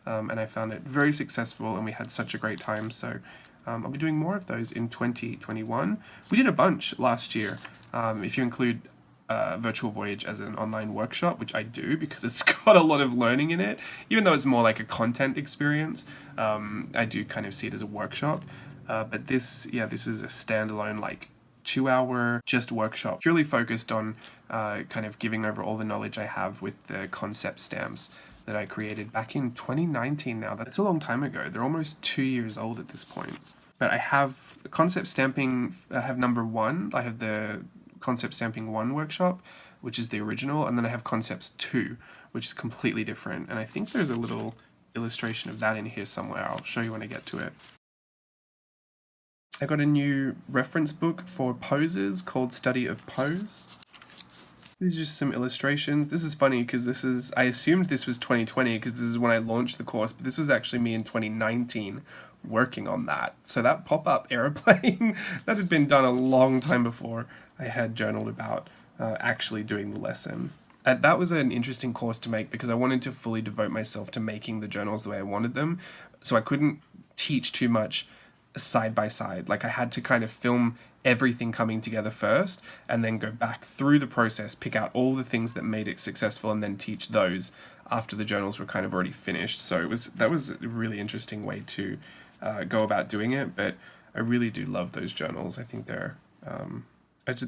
and I found it very successful and we had such a great time. So I'll be doing more of those in 2021. We did a bunch last year. If you include Virtual Voyage as an online workshop, which I do because it's got a lot of learning in it. Even though it's more like a content experience, I do kind of see it as a workshop. But this is a standalone, like, 2-hour just workshop, purely focused on kind of giving over all the knowledge I have with the concept stamps that I created back in 2019 now. That's a long time ago. They're almost 2 years old at this point. But I have concept stamping, I have number 1. I have the Concept Stamping 1 workshop, which is the original, and then I have Concepts 2, which is completely different. And I think there's a little illustration of that in here somewhere. I'll show you when I get to it. I got a new reference book for poses called Study of Pose. These are just some illustrations. This is funny because I assumed this was 2020 because this is when I launched the course, but this was actually me in 2019 working on that. So that pop-up airplane, that had been done a long time before I had journaled about actually doing the lesson. That was an interesting course to make because I wanted to fully devote myself to making the journals the way I wanted them. So I couldn't teach too much side by side. Like, I had to kind of film everything coming together first and then go back through the process, pick out all the things that made it successful, and then teach those after the journals were kind of already finished. So that was a really interesting way to go about doing it, but I really do love those journals. I think they're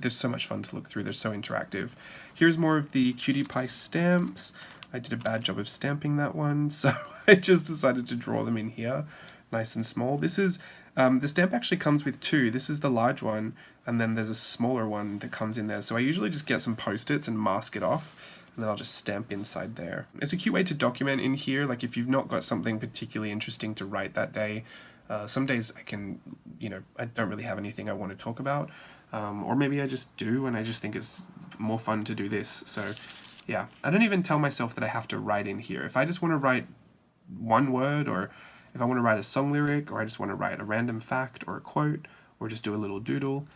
so much fun to look through. They're so interactive. Here's more of the Cutie Pie stamps. I did a bad job of stamping that one, so I just decided to draw them in here, nice and small. This is the stamp actually comes with 2. This is the large one, and then there's a smaller one that comes in there. So I usually just get some Post-its and mask it off, and then I'll just stamp inside there. It's a cute way to document in here, like if you've not got something particularly interesting to write that day. Some days I can, I don't really have anything I want to talk about, or maybe I just do, and I just think it's more fun to do this. So yeah, I don't even tell myself that I have to write in here. If I just want to write one word, or if I want to write a song lyric, or I just want to write a random fact or a quote, or just do a little doodle,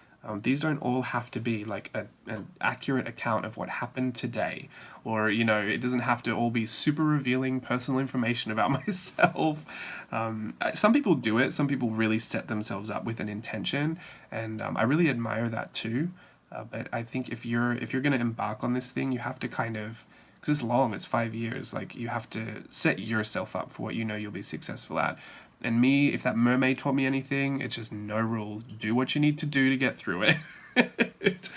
these don't all have to be like an accurate account of what happened today, or it doesn't have to all be super revealing personal information about myself. Some people do it. Some people really set themselves up with an intention, and I really admire that too. But I think if you're going to embark on this thing, you have to kind of, because it's long, it's 5 years, like, you have to set yourself up for what you'll be successful at. And me, if that mermaid taught me anything, it's just no rules. Do what you need to do to get through it.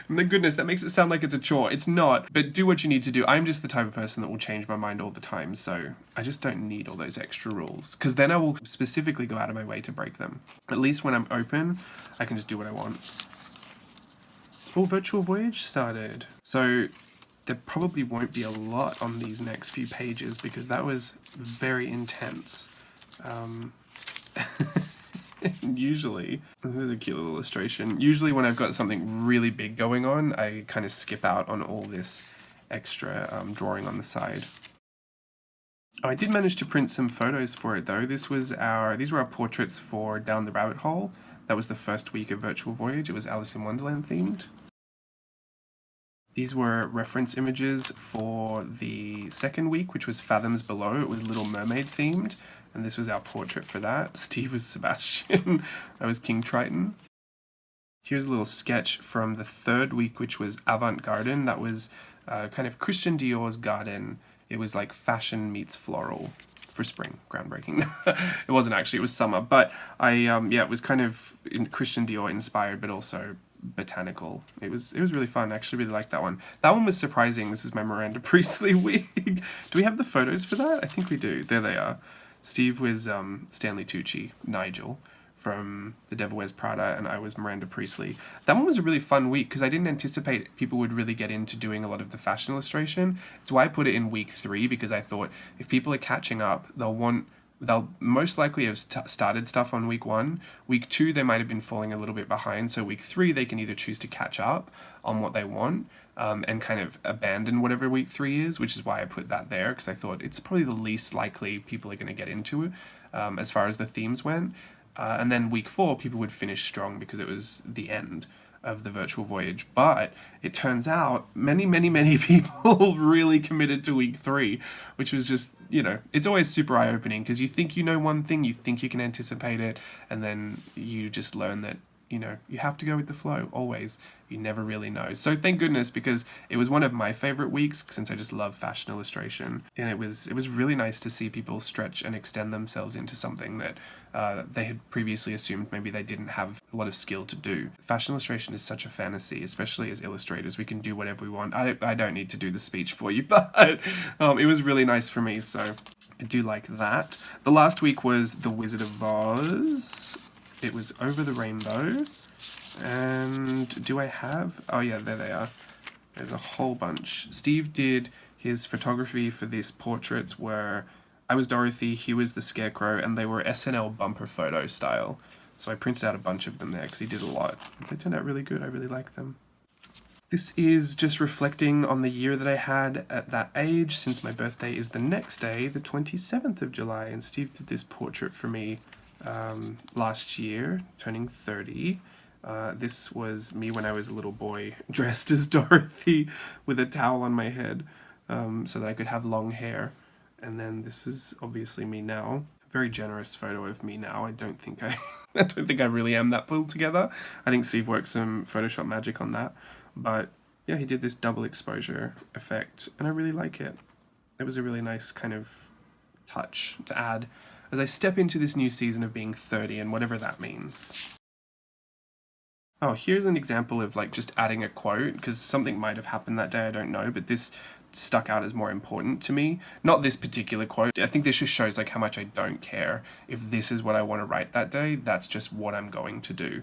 My goodness, that makes it sound like it's a chore. It's not, but do what you need to do. I'm just the type of person that will change my mind all the time, so I just don't need all those extra rules, because then I will specifically go out of my way to break them. At least when I'm open, I can just do what I want. Oh, Virtual Voyage started. So there probably won't be a lot on these next few pages because that was very intense. Usually, there's a cute little illustration. Usually when I've got something really big going on, I kind of skip out on all this extra drawing on the side. Oh, I did manage to print some photos for it though. These were our portraits for Down the Rabbit Hole. That was the first week of Virtual Voyage. It was Alice in Wonderland themed. These were reference images for the second week, which was Fathoms Below. It was Little Mermaid themed, and this was our portrait for that. Steve was Sebastian. I was King Triton. Here's a little sketch from the third week, which was Avant Garden. That was kind of Christian Dior's garden. It was like fashion meets floral for spring. Groundbreaking. It wasn't actually, it was summer, but it was kind of Christian Dior inspired, but also botanical. It was really fun. I actually really liked that one. That one was surprising. This is my Miranda Priestley wig. Do we have the photos for that? I think we do. There they are. Steve was Stanley Tucci, Nigel from The Devil Wears Prada, and I was Miranda Priestley. That one was a really fun week because I didn't anticipate people would really get into doing a lot of the fashion illustration. That's why I put it in week 3, because I thought if people are catching up, they'll most likely have started stuff on week 1. Week 2, they might have been falling a little bit behind. So week 3, they can either choose to catch up on what they want and kind of abandon whatever week 3 is, which is why I put that there, because I thought it's probably the least likely people are going to get into it as far as the themes went. And then week 4, people would finish strong because it was the end of the Virtual Voyage. But it turns out many people really committed to week 3, which was just, it's always super eye-opening because you think you know one thing, you think you can anticipate it, and then you just learn that you know, you have to go with the flow, always. You never really know. So thank goodness, because it was one of my favorite weeks since I just love fashion illustration. And it was really nice to see people stretch and extend themselves into something that they had previously assumed maybe they didn't have a lot of skill to do. Fashion illustration is such a fantasy, especially as illustrators. We can do whatever we want. I don't need to do the speech for you, but it was really nice for me, so I do like that. The last week was The Wizard of Oz. It was Over the Rainbow. And do I have... Oh yeah, there they are. There's a whole bunch. Steve did his photography for these portraits where I was Dorothy, he was the Scarecrow, and they were SNL bumper photo style. So I printed out a bunch of them there because he did a lot. They turned out really good. I really like them. This is just reflecting on the year that I had at that age, since my birthday is the next day, the 27th of July, and Steve did this portrait for me last year, turning 30. This was me when I was a little boy, dressed as Dorothy with a towel on my head so that I could have long hair. And then this is obviously me now. A very generous photo of me now. I don't think I really am that pulled together. I think Steve worked some Photoshop magic on that. But yeah, he did this double exposure effect, and I really like it. It was a really nice kind of touch to add as I step into this new season of being 30 and whatever that means. Oh, here's an example of like just adding a quote, because something might have happened that day, I don't know, but this stuck out as more important to me. Not this particular quote. I think this just shows like how much I don't care. If this is what I want to write that day, that's just what I'm going to do.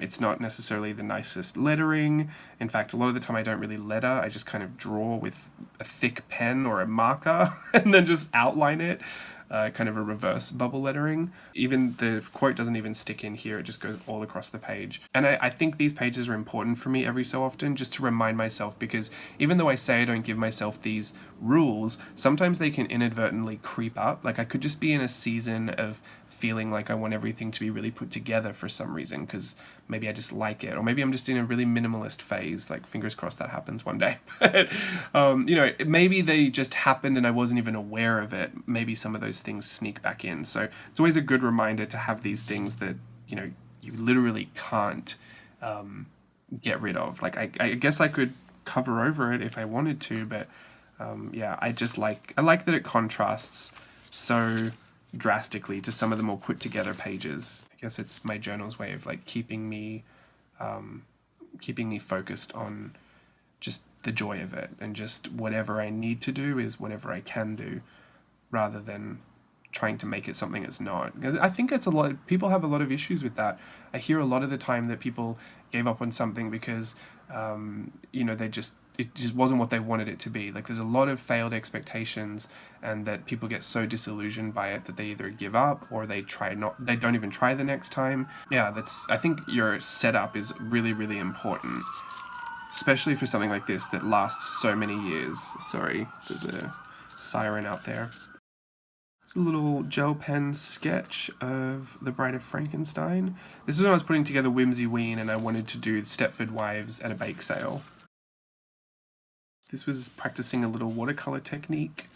It's not necessarily the nicest lettering. In fact, a lot of the time I don't really letter. I just kind of draw with a thick pen or a marker and then just outline it. Kind of a reverse bubble lettering. Even the quote doesn't even stick in here, it just goes all across the page. And I think these pages are important for me every so often, just to remind myself, because even though I say I don't give myself these rules, sometimes they can inadvertently creep up. Like I could just be in a season of feeling like I want everything to be really put together for some reason, because maybe I just like it, or maybe I'm just in a really minimalist phase. Like fingers crossed that happens one day. But you know, maybe they just happened and I wasn't even aware of it. Maybe some of those things sneak back in. So it's always a good reminder to have these things that, you know, you literally can't get rid of. Like I guess I could cover over it if I wanted to, but yeah, I like that it contrasts so drastically to some of the more put together pages. I guess it's my journal's way of like keeping me focused on just the joy of it, and just whatever I need to do is whatever I can do, rather than trying to make it something it's not. I think it's people have a lot of issues with that. I hear a lot of the time that people gave up on something because you know, it just wasn't what they wanted it to be. Like there's a lot of failed expectations, and that people get so disillusioned by it that they either give up or they don't even try the next time. Yeah, I think your setup is really, really important, especially for something like this that lasts so many years. Sorry, there's a siren out there. It's a little gel pen sketch of The Bride of Frankenstein. This is when I was putting together Whimsy Ween and I wanted to do Stepford Wives at a bake sale. This was practicing a little watercolor technique.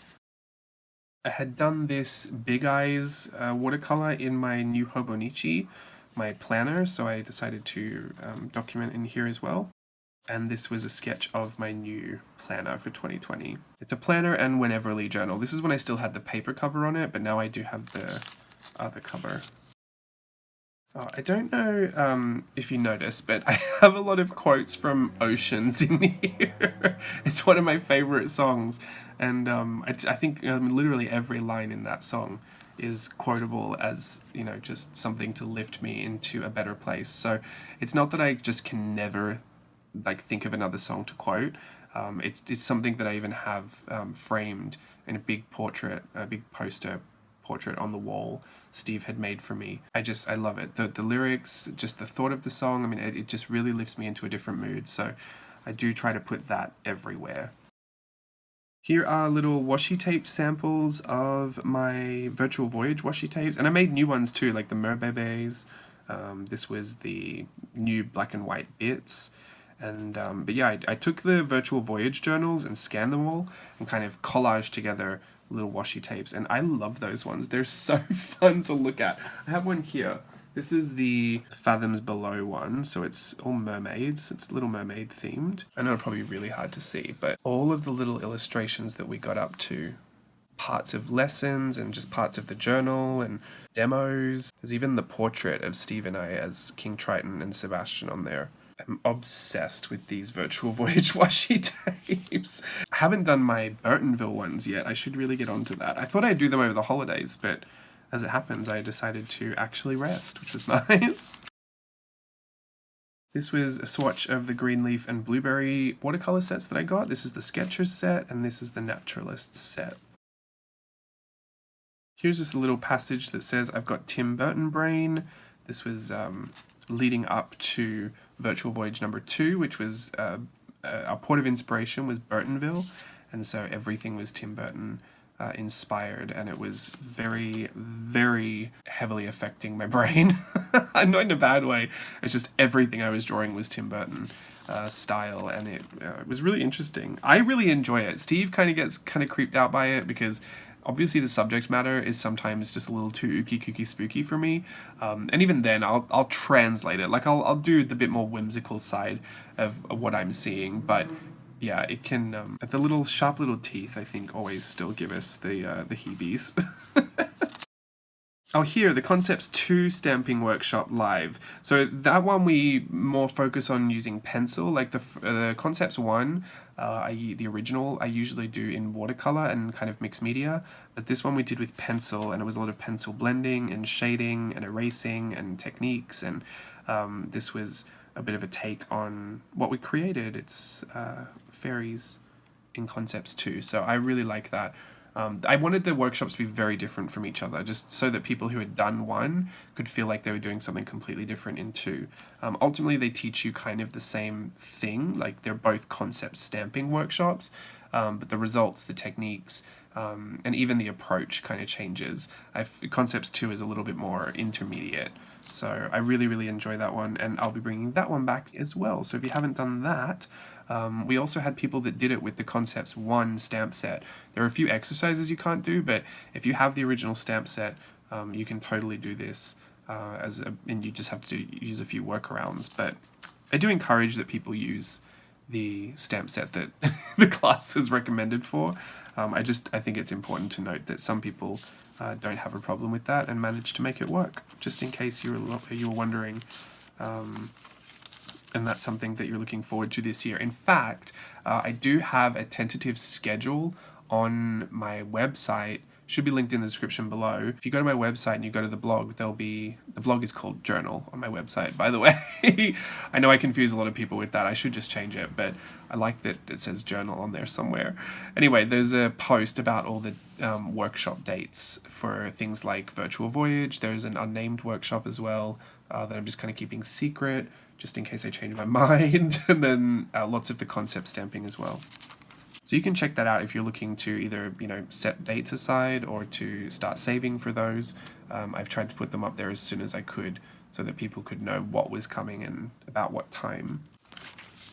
I had done this Big Eyes watercolor in my new Hobonichi, my planner, so I decided to document in here as well. And this was a sketch of my new planner for 2020. It's a planner and Wheneverly journal. This is when I still had the paper cover on it, but now I do have the other cover. Oh, I don't know if you noticed, but I have a lot of quotes from Oceans in here. It's one of my favorite songs, and I think literally every line in that song is quotable as, you know, just something to lift me into a better place. So it's not that I just can never like think of another song to quote. It's something that I even have framed in a big portrait, a big poster portrait on the wall Steve had made for me. I love it. The lyrics, just the thought of the song, I mean, it just really lifts me into a different mood. So I do try to put that everywhere. Here are little washi tape samples of my Virtual Voyage washi tapes, and I made new ones too, like the Mermaid. This was the new black and white bits. And but yeah, I took the Virtual Voyage journals and scanned them all and kind of collaged together little washi tapes, and I love those ones. They're so fun to look at. I have one here. This is the Fathoms Below one, so it's all mermaids. It's Little Mermaid themed. I know it's probably really hard to see, but all of the little illustrations that we got up to, parts of lessons and just parts of the journal and demos. There's even the portrait of Steve and I as King Triton and Sebastian on there. I'm obsessed with these Virtual Voyage washi tapes. I haven't done my Burtonville ones yet. I should really get onto that. I thought I'd do them over the holidays, but as it happens, I decided to actually rest, which was nice. This was a swatch of the Greenleaf and Blueberry watercolor sets that I got. This is the Sketchers set, and this is the Naturalist set. Here's just a little passage that says, I've got Tim Burton brain. This was leading up to Virtual Voyage number 2, which was our port of inspiration was Burtonville, and so everything was Tim Burton inspired, and it was very, very heavily affecting my brain. Not in a bad way. It's just everything I was drawing was Tim Burton style, and it was really interesting. I really enjoy it. Steve kind of gets creeped out by it because obviously the subject matter is sometimes just a little too ooky kooky spooky for me, and even then I'll translate it. Like I'll do the bit more whimsical side of what I'm seeing, but yeah, it can, the little sharp little teeth, I think, always still give us the heebies. Oh, here, the Concepts 2 stamping workshop live. So that one we more focus on using pencil. Like the Concepts 1, the original, I usually do in watercolor and kind of mixed media. But this one we did with pencil, and it was a lot of pencil blending and shading and erasing and techniques. And this was a bit of a take on what we created. It's fairies in Concepts 2. So I really like that. I wanted the workshops to be very different from each other, just so that people who had done one could feel like they were doing something completely different in 2. Ultimately, they teach you kind of the same thing, like they're both concept stamping workshops, but the results, the techniques, and even the approach kind of changes. Concepts 2 is a little bit more intermediate, so I really, really enjoy that one, and I'll be bringing that one back as well. So if you haven't done that, we also had people that did it with the Concepts 1 stamp set. There are a few exercises you can't do, but if you have the original stamp set, you can totally do this, and you just have to use a few workarounds. But I do encourage that people use the stamp set that the class is recommended for. I think it's important to note that some people don't have a problem with that and manage to make it work, just in case you were wondering. And that's something that you're looking forward to this year. In fact, I do have a tentative schedule on my website. Should be linked in the description below. If you go to my website and you go to the blog, the blog is called Journal on my website, by the way. I know I confuse a lot of people with that. I should just change it, but I like that it says Journal on there somewhere. Anyway, there's a post about all the workshop dates for things like Virtual Voyage. There's an unnamed workshop as well that I'm just kind of keeping secret, just in case I change my mind, and then lots of the concept stamping as well. So you can check that out if you're looking to either, set dates aside or to start saving for those. I've tried to put them up there as soon as I could so that people could know what was coming and about what time.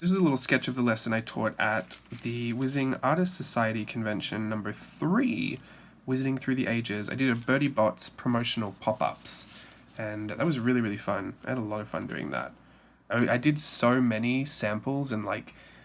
This is a little sketch of the lesson I taught at the Wizarding Artists Society Convention number 3, Wizarding Through the Ages. I did a Bertie Bott's promotional pop-ups, and that was really, really fun. I had a lot of fun doing that. I did so many samples and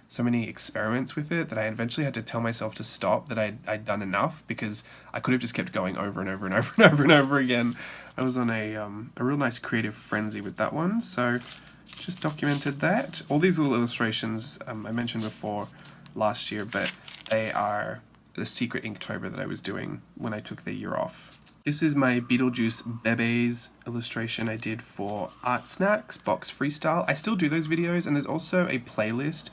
so many experiments with it that I eventually had to tell myself to stop, that I'd done enough, because I could have just kept going over and over and over and over and over again. I was on a real nice creative frenzy with that one, so just documented that. All these little illustrations I mentioned before last year, but they are the secret Inktober that I was doing when I took the year off. This is my Beetlejuice Bebes illustration I did for Art Snacks Box Freestyle. I still do those videos, and there's also a playlist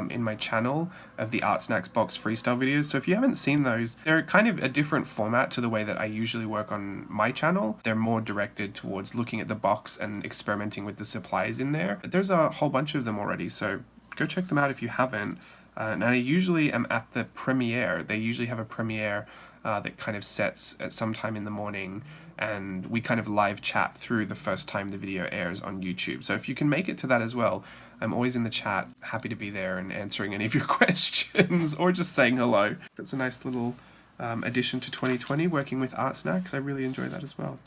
in my channel of the Art Snacks Box Freestyle videos. So if you haven't seen those, they're kind of a different format to the way that I usually work on my channel. They're more directed towards looking at the box and experimenting with the supplies in there. But there's a whole bunch of them already, so go check them out if you haven't. And I usually am at the premiere. They usually have a premiere that kind of sets at some time in the morning, and we kind of live chat through the first time the video airs on YouTube. So if you can make it to that as well, I'm always in the chat, happy to be there and answering any of your questions or just saying hello. That's a nice little addition to 2020, working with Art Snacks. I really enjoy that as well.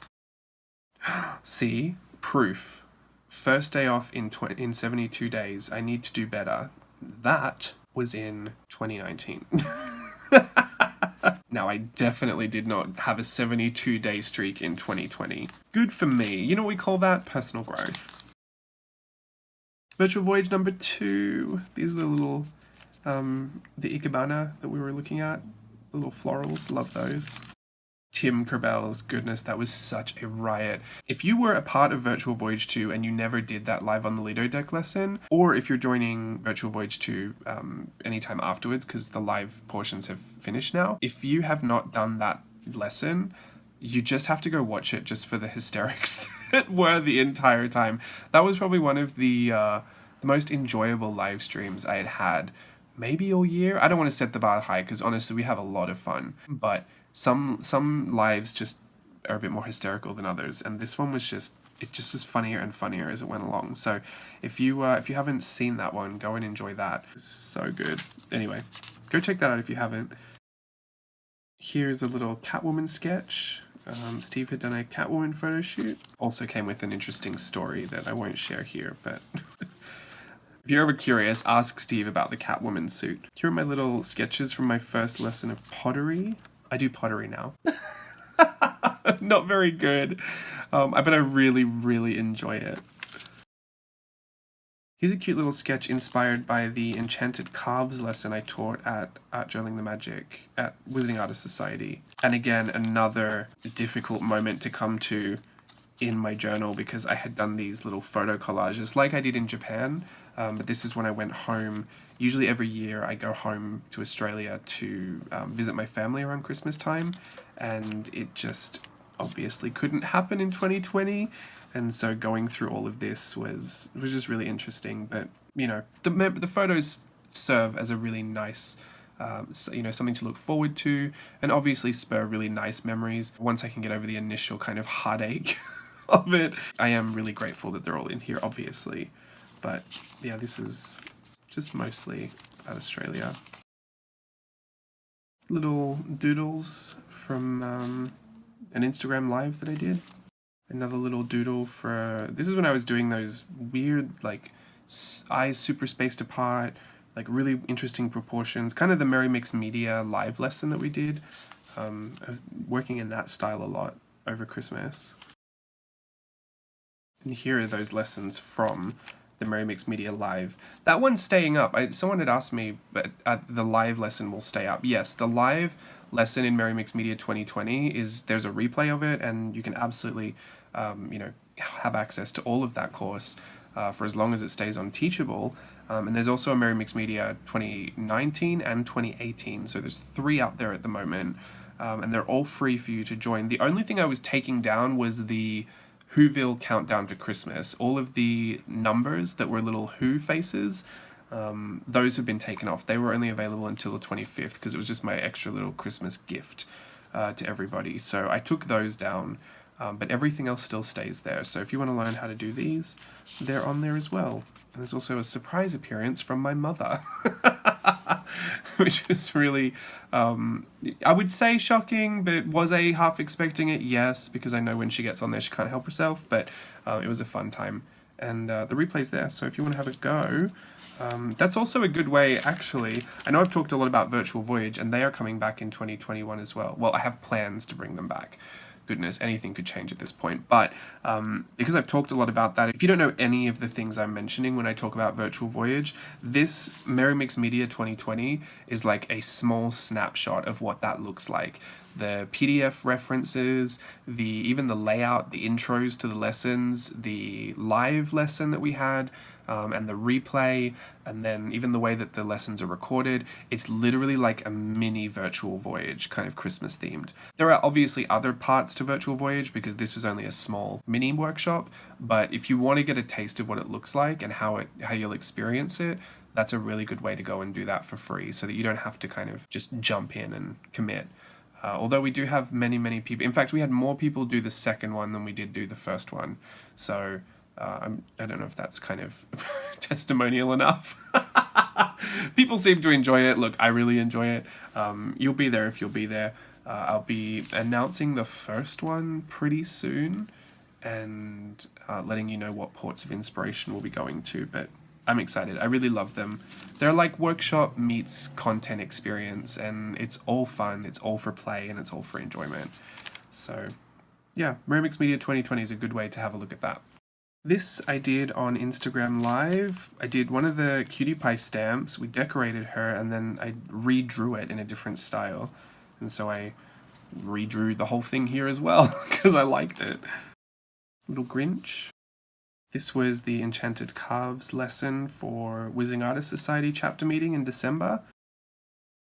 See? Proof. First day off in 72 days. I need to do better. That was in 2019. Now, I definitely did not have a 72-day streak in 2020. Good for me. You know what we call that? Personal growth. Virtual Voyage number 2. These are the little, the Ikebana that we were looking at. The little florals, love those. Tim Kerbell's, goodness, that was such a riot. If you were a part of Virtual Voyage 2 and you never did that live on the Lido deck lesson, or if you're joining Virtual Voyage 2 anytime afterwards, because the live portions have finished now, if you have not done that lesson, you just have to go watch it just for the hysterics that were the entire time. That was probably one of the most enjoyable live streams I had maybe all year. I don't want to set the bar high because honestly we have a lot of fun, but some lives just are a bit more hysterical than others, and this one was just was funnier and funnier as it went along. So if you haven't seen that one, go and enjoy that. It's so good. Anyway, go check that out if you haven't. Here's a little Catwoman sketch. Steve had done a Catwoman photo shoot. Also came with an interesting story that I won't share here, but if you're ever curious, ask Steve about the Catwoman suit. Here are my little sketches from my first lesson of pottery. I do pottery now. Not very good, but I really, really enjoy it. Here's a cute little sketch inspired by the Enchanted Calves lesson I taught at Art Journaling the Magic at Wizarding Artist Society. And again, another difficult moment to come to in my journal because I had done these little photo collages like I did in Japan, but this is when I went home. Usually every year I go home to Australia to visit my family around Christmas time, and it just obviously couldn't happen in 2020, and so going through all of this was just really interesting. But you know, the photos serve as a really nice something to look forward to, and obviously spur really nice memories once I can get over the initial kind of heartache of it. I am really grateful that they're all in here, obviously, but yeah, this is just mostly about Australia. Little doodles from an Instagram live that I did. Another little doodle for, this is when I was doing those weird, like, eyes super spaced apart, like really interesting proportions, kind of the Merry Mix Media live lesson that we did. I was working in that style a lot over Christmas. And here are those lessons from the Merry Mix Media live. That one's staying up. Someone had asked me, but the live lesson will stay up. Yes, the live lesson in Merry Mix Media 2020 there's a replay of it, and you can absolutely, have access to all of that course for as long as it stays on Teachable. And there's also a Merry Mix Media 2019 and 2018. So there's 3 out there at the moment, and they're all free for you to join. The only thing I was taking down was the Whoville countdown to Christmas. All of the numbers that were little Who faces, those have been taken off. They were only available until the 25th because it was just my extra little Christmas gift to everybody. So I took those down, but everything else still stays there. So if you want to learn how to do these, they're on there as well. And there's also a surprise appearance from my mother, which is really, I would say shocking, but was I half expecting it? Yes, because I know when she gets on there, she can't help herself, but it was a fun time. And the replay's there, so if you want to have a go, that's also a good way, actually. I know I've talked a lot about Virtual Voyage, and they are coming back in 2021 as well. Well, I have plans to bring them back. Goodness, anything could change at this point. But because I've talked a lot about that, if you don't know any of the things I'm mentioning when I talk about Virtual Voyage, this Merry Mix Media 2020 is like a small snapshot of what that looks like. The PDF references, even the layout, the intros to the lessons, the live lesson that we had, and the replay, and then even the way that the lessons are recorded. It's literally like a mini Virtual Voyage, kind of Christmas themed. There are obviously other parts to Virtual Voyage because this was only a small mini workshop, but if you want to get a taste of what it looks like and how you'll experience it, that's a really good way to go and do that for free so that you don't have to kind of just jump in and commit. Although we do have many, many people. In fact, we had more people do the second one than we did do the first one. So I don't know if that's kind of testimonial enough. People seem to enjoy it. Look, I really enjoy it. You'll be there if you'll be there. I'll be announcing the first one pretty soon. and letting you know what ports of inspiration we'll be going to, but I'm excited. I really love them. They're like workshop meets content experience, and it's all fun, it's all for play, and it's all for enjoyment. So yeah, Mermix Media 2020 is a good way to have a look at that. This I did on Instagram Live. I did one of the Cutie Pie stamps, we decorated her, and then I redrew it in a different style. And so I redrew the whole thing here as well, because I liked it. Little Grinch. This was the Enchanted Calves lesson for Wizarding Artists Society chapter meeting in December.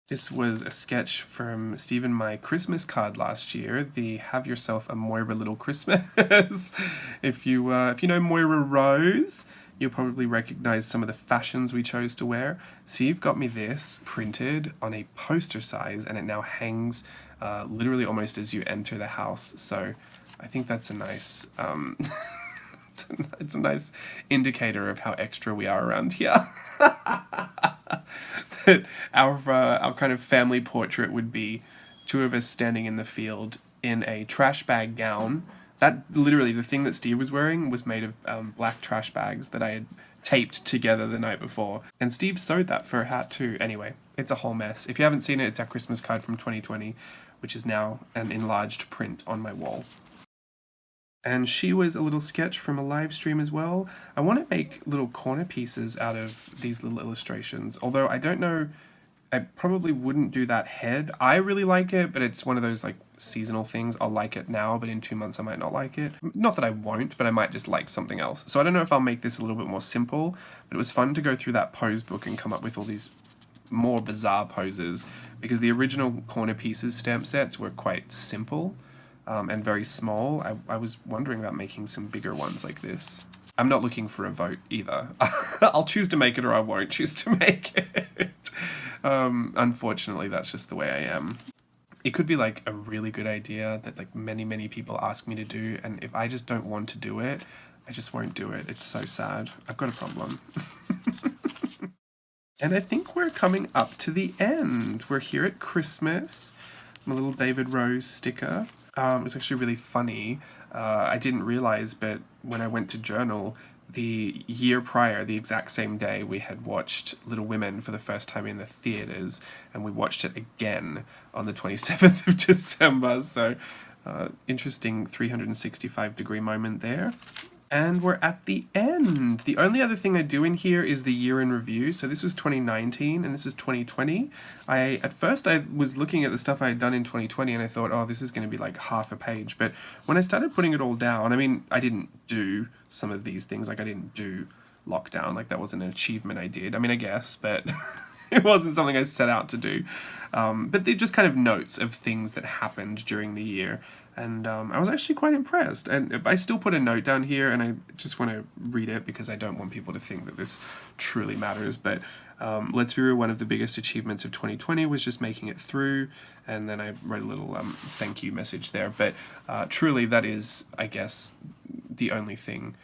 This was a sketch from Steve and my Christmas card last year, the Have Yourself a Moira Little Christmas. If you know Moira Rose, you'll probably recognize some of the fashions we chose to wear. Steve got me this printed on a poster size, and it now hangs literally almost as you enter the house. So I think that's a nice it's a nice indicator of how extra we are around here. That our kind of family portrait would be two of us standing in the field in a trash bag gown. That literally, the thing that Steve was wearing was made of black trash bags that I had taped together the night before. And Steve sewed that for a hat too. Anyway, it's a whole mess. If you haven't seen it, it's our Christmas card from 2020, which is now an enlarged print on my wall. And she was a little sketch from a live stream as well. I want to make little corner pieces out of these little illustrations, although I don't know, I probably wouldn't do that head. I really like it, but it's one of those like seasonal things. I'll like it now, but in 2 months I might not like it. Not that I won't, but I might just like something else. So I don't know if I'll make this a little bit more simple, but it was fun to go through that pose book and come up with all these more bizarre poses, because the original corner pieces stamp sets were quite simple. And very small. I was wondering about making some bigger ones like this. I'm not looking for a vote either. I'll choose to make it or I won't choose to make it. Unfortunately, that's just the way I am. It could be like a really good idea that like many people ask me to do, and if I just don't want to do it, I just won't do it. It's so sad. I've got a problem. And I think we're coming up to the end. We're here at Christmas. My little David Rose sticker. It was actually really funny. I didn't realize, but when I went to journal, the year prior, the exact same day, we had watched Little Women for the first time in the theaters, and we watched it again on the 27th of December. So, interesting 365-degree moment there. And we're at the end. The only other thing I do in here is the year in review. So this was 2019 and this was 2020. At first I was looking at the stuff I had done in 2020 and I thought, oh, this is going to be like half a page. But when I started putting it all down, I mean, I didn't do some of these things. Like I didn't do lockdown. Like that wasn't an achievement I did. I mean, I guess, but it wasn't something I set out to do. But they're just kind of notes of things that happened during the year. And I was actually quite impressed. And I still put a note down here, and I just want to read it because I don't want people to think that this truly matters. But let's be real, one of the biggest achievements of 2020 was just making it through. And then I wrote a little thank you message there. But truly, that is, I guess, the only thing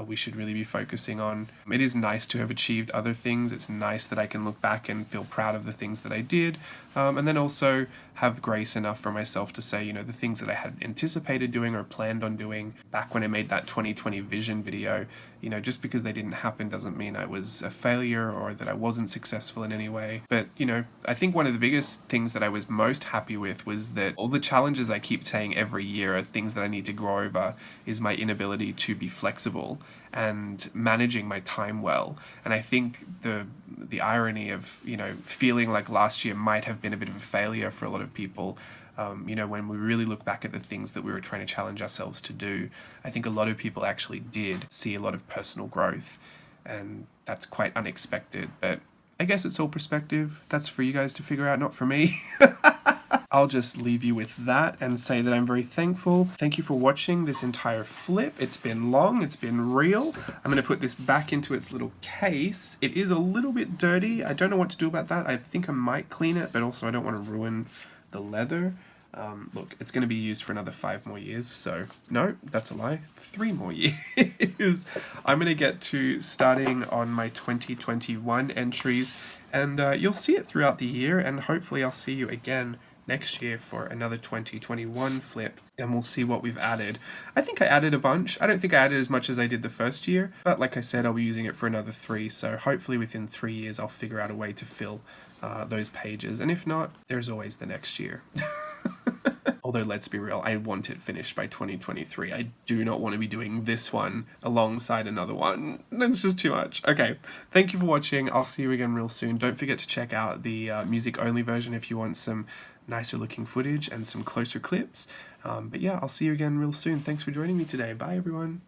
we should really be focusing on. It is nice to have achieved other things. It's nice that I can look back and feel proud of the things that I did, and then also have grace enough for myself to say, you know, the things that I had anticipated doing or planned on doing back when I made that 2020 vision video, you know, just because they didn't happen doesn't mean I was a failure or that I wasn't successful in any way. But, you know, I think one of the biggest things that I was most happy with was that all the challenges I keep saying every year are things that I need to grow over, is my inability to be flexible and managing my time well. And I think the irony of, you know, feeling like last year might have been a bit of a failure for a lot of people, you know, when we really look back at the things that we were trying to challenge ourselves to do, I think a lot of people actually did see a lot of personal growth, and that's quite unexpected. But I guess it's all perspective. That's for you guys to figure out, not for me. I'll just leave you with that and say that I'm very thankful. Thank you for watching this entire flip. It's been long, it's been real. I'm going to put this back into its little case. It is a little bit dirty. I don't know what to do about that. I think I might clean it, but also I don't want to ruin the leather. Look, it's going to be used for another 5 more years, so no, that's a lie, 3 more years. I'm going to get to starting on my 2021 entries, and you'll see it throughout the year, and hopefully I'll see you again next year for another 2021 flip, and we'll see what we've added. I think I added a bunch. I don't think I added as much as I did the first year, but like I said, I'll be using it for another 3, so hopefully within 3 years I'll figure out a way to fill those pages, and if not, there's always the next year. Although, let's be real, I want it finished by 2023. I do not want to be doing this one alongside another one. That's just too much. Okay, thank you for watching. I'll see you again real soon. Don't forget to check out the music-only version if you want some nicer looking footage and some closer clips. But yeah, I'll see you again real soon. Thanks for joining me today. Bye, everyone.